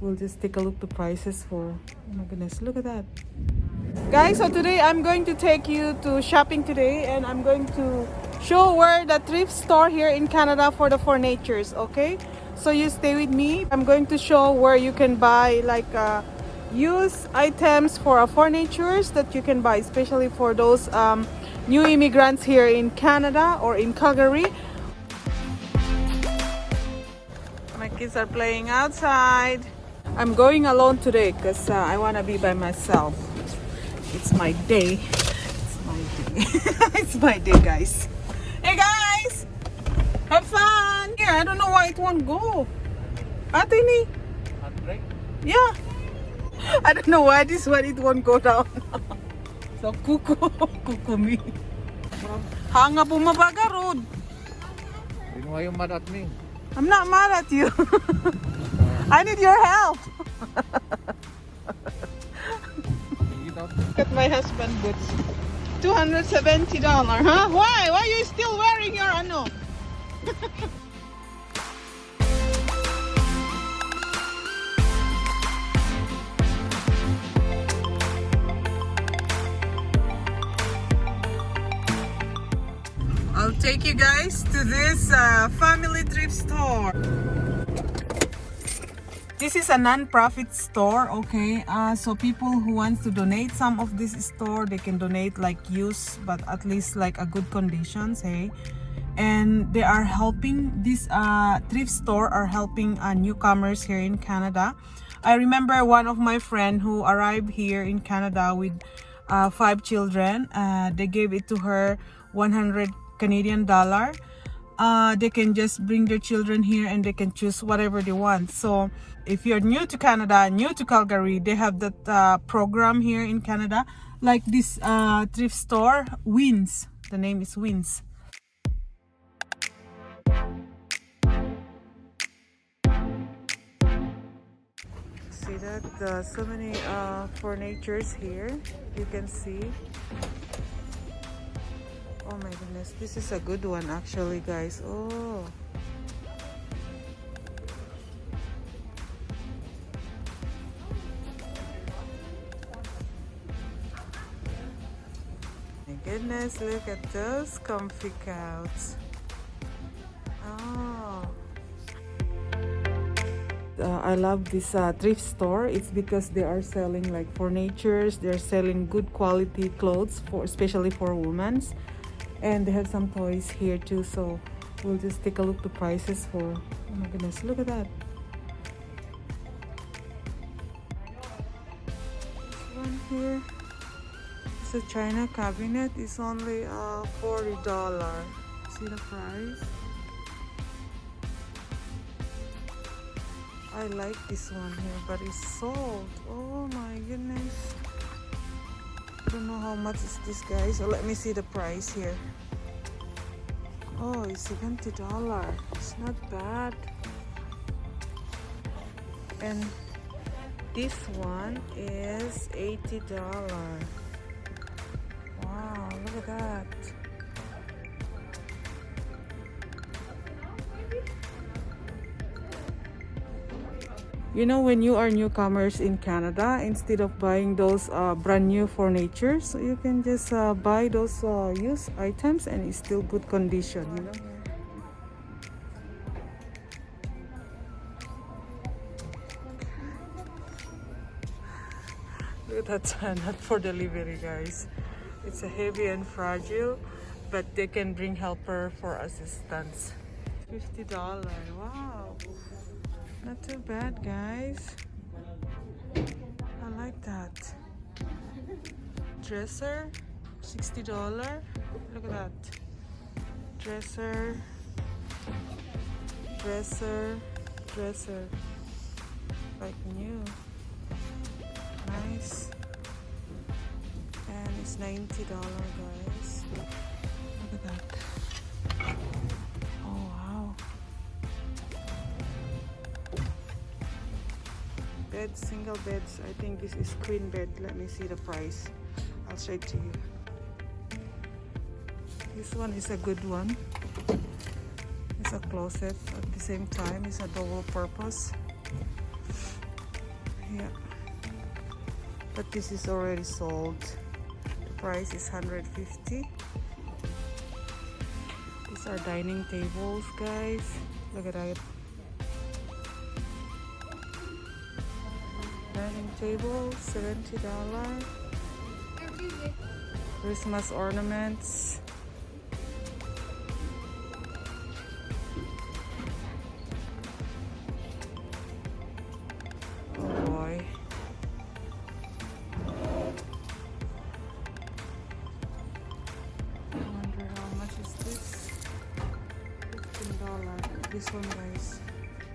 we'll just take a look the prices for, oh my goodness, look at that. Guys, so today I'm going to take you to shopping today, and I'm going to show where the thrift store here in Canada for the furnitures, okay? So you stay with me. I'm going to show where you can buy like used items for furnitures that you can buy, especially for those new immigrants here in Canada or in Calgary. My kids are playing outside. I'm going alone today because I want to be by myself. It's my day. It's my day. It's my day, guys. Hey, guys! Have fun! Here, I don't know why it won't go. Atini? Yeah. I don't know why this one it won't go down. So, kuko me. Hanga bumabaga road. Why are you mad at me? I'm not mad at you. I need your help. Look at my husband boots. $270, huh? Why? Why are you still wearing your ano? I'll take you guys to this family thrift store. This is a non-profit store, okay? So people who wants to donate some of this store, they can donate like used, but at least like a good conditions, hey? And they are helping, this thrift store are helping newcomers here in Canada. I remember one of my friend who arrived here in Canada with 5 children. They gave it to her 100 Canadian dollar. They can just bring their children here and they can choose whatever they want. So if you're new to Canada, new to Calgary, they have that program here in Canada, like this thrift store, Wins. The name is Wins. See that so many furnitures here, you can see. Oh my goodness, this is a good one actually, guys. Oh, my goodness, look at those comfy couches. Oh, I love this thrift store. It's because they are selling like furnitures. They're selling good quality clothes, for especially for women. And they have some toys here too, so we'll just take a look the prices for, oh my goodness, look at that. This one here, it's a china cabinet. It's only $40. See the price? I like this one here, but it's sold. Oh my goodness. I don't know how much is this, guys. So let me see the price here. Oh, it's $70. It's not bad. And this one is $80. Wow, look at that. You know, when you are newcomers in Canada, instead of buying those brand new furniture, so you can just buy those used items and it's still good condition, you know. Look at that, not for delivery, guys. It's a heavy and fragile, but they can bring helper for assistance. $50, wow. Not too bad, guys. I like that. Dresser, $60. Look at that. Dresser. Like new. Nice. And it's $90, guys. Look at that. Oh, wow. Beds, single beds. I think this is queen bed. Let me see the price. I'll show it to you. This one is a good one. It's a closet at the same time. It's a double purpose. Yeah. But this is already sold. The price is 150. These are dining tables, guys. Look at that. Dining table, $70. Christmas ornaments. Oh boy. I wonder how much is this? $15. This one, guys.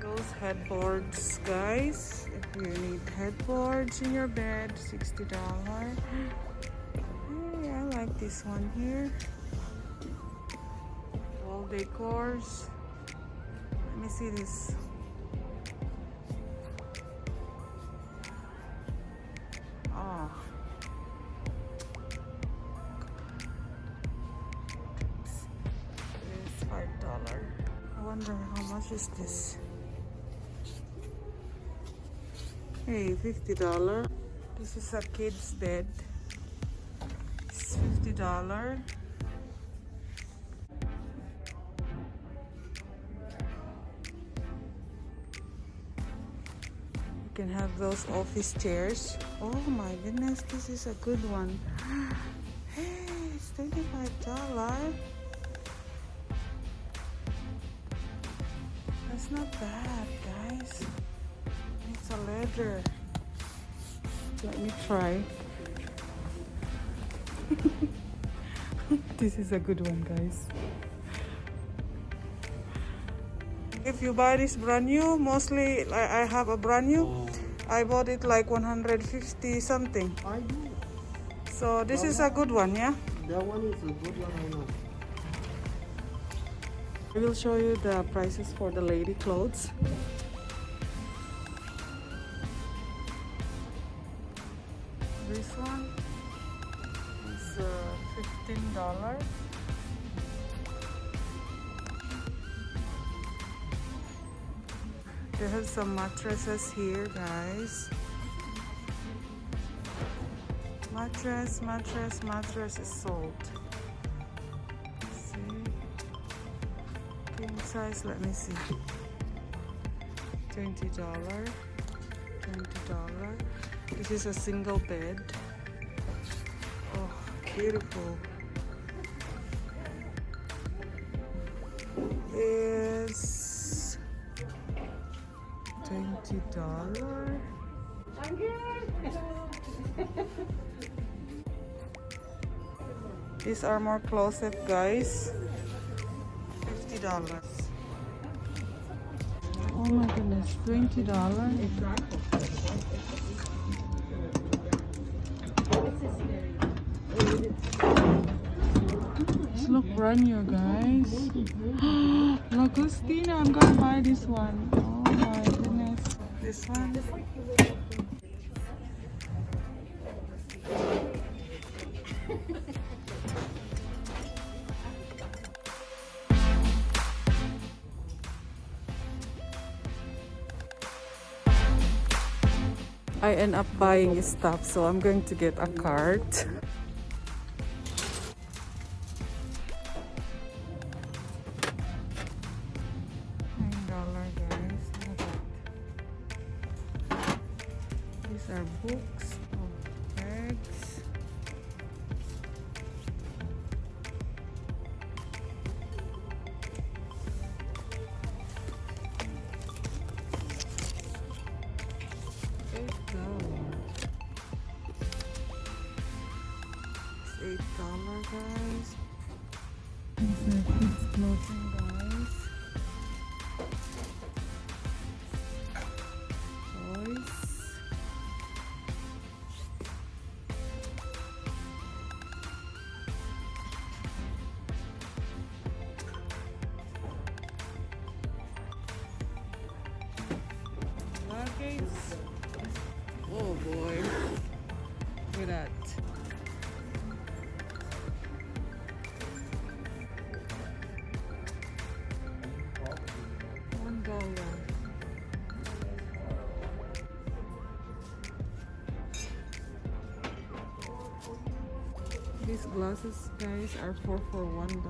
Those headboards, guys. If you need headboards in your bed, $60. Hey, I like this one here. Wall decors. Let me see this. Oh. It's $5. I wonder how much is this? Hey, $50. This is a kid's bed. It's $50. You can have those office chairs. Oh my goodness, this is a good one. Hey, it's $25. That's not bad, guys. It's a leather. Let me try. This is a good one, guys. If you buy this brand new, mostly I have a brand new. I bought it like 150 something. I do. So this is a good one, yeah? That one is a good one, I know. I will show you the prices for the lady clothes. This one is $15. They have some mattresses here, guys. Mattress is sold. See? King size, let me see. $20. This is a single bed. Oh, beautiful. Is $20. These are more closet, guys. $50. Oh my goodness, $20. This look brand new, guys. Lagostina, I'm gonna buy this one. Oh my goodness. This one. I end up buying stuff, so I'm going to get a cart. $9, guys. Look at that. These are books. Oh, bags. $8, guys. These are kids' clothing, guys. Toys. Luggage. Oh boy. Look at that. $1. these glasses, guys, are 4 for $1.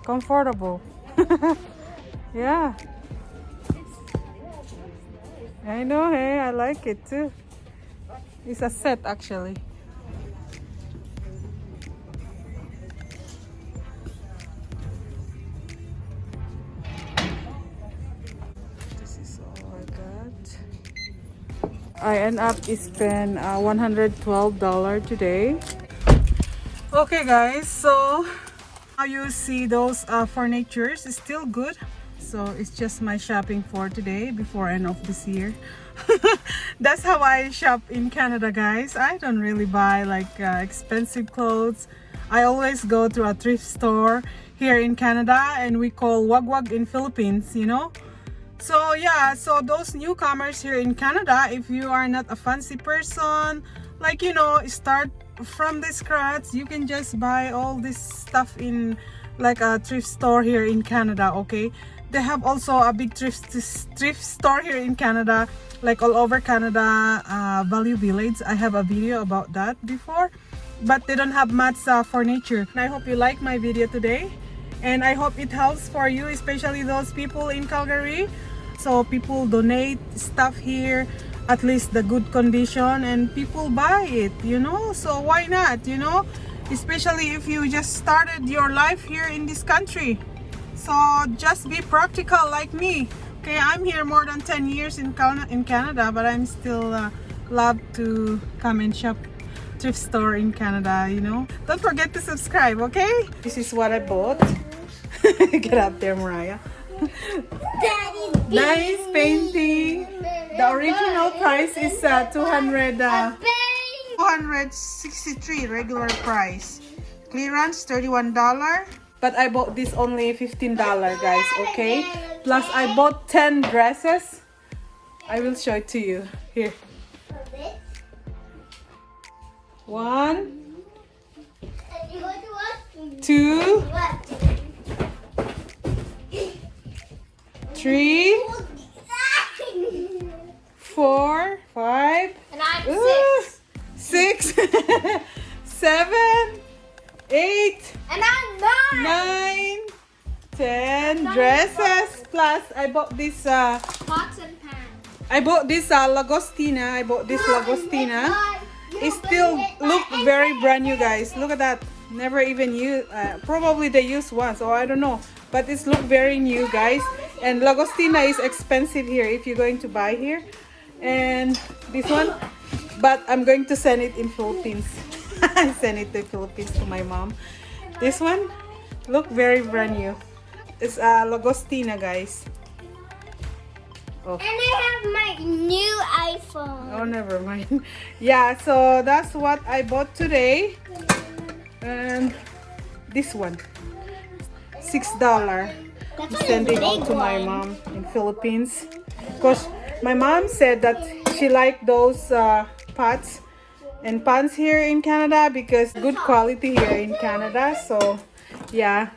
Comfortable. Yeah. I know, hey, I like it too. It's a set actually. This is all I got. I end up spend $112 today. Okay guys, so now you see those furnitures is still good. So it's just my shopping for today before end of this year. That's how I shop in Canada, guys. I don't really buy like expensive clothes. I always go to a thrift store here in Canada, and we call wagwag in Philippines, you know. So yeah, so those newcomers here in Canada, if you are not a fancy person, like, you know, start from the scratch, you can just buy all this stuff in like a thrift store here in Canada. Okay, they have also a big thrift store here in Canada, like all over Canada. Value Village, I have a video about that before, but they don't have much furniture. I hope you like my video today, and I hope it helps for you, especially those people in Calgary. So people donate stuff here, at least the good condition, and people buy it, you know. So why not, you know, especially if you just started your life here in this country. So just be practical like me. Okay, I'm here more than 10 years in Canada, but I'm still love to come and shop thrift store in Canada, you know. Don't forget to subscribe, okay? This is what I bought. Get up there, Mariah. Nice painting. The original price is 263 regular price. Clearance $31. But I bought this only $15, guys, okay? Plus I bought 10 dresses. I will show it to you. Here. 1, 2, 3, 4, 5, And I'm 6, six. 7, 8, And I'm 9. 9, 10 dresses. Plus I bought this Pots and pans. I bought this Lagostina. It still look very brand new, guys. Look at that. Never even use. Probably they use once, or I don't know. But it's look very new, guys. And Lagostina is expensive here if you're going to buy here. And this one, but I'm going to send it in Philippines. I send it to Philippines to my mom. This one, look very brand new. It's Lagostina, guys. Oh. And I have my new iPhone. Oh, never mind. Yeah, so that's what I bought today. And this one, $6. Send it all to my mom in Philippines. Because my mom said that she liked those pots and pans here in Canada because good quality here in Canada. So yeah,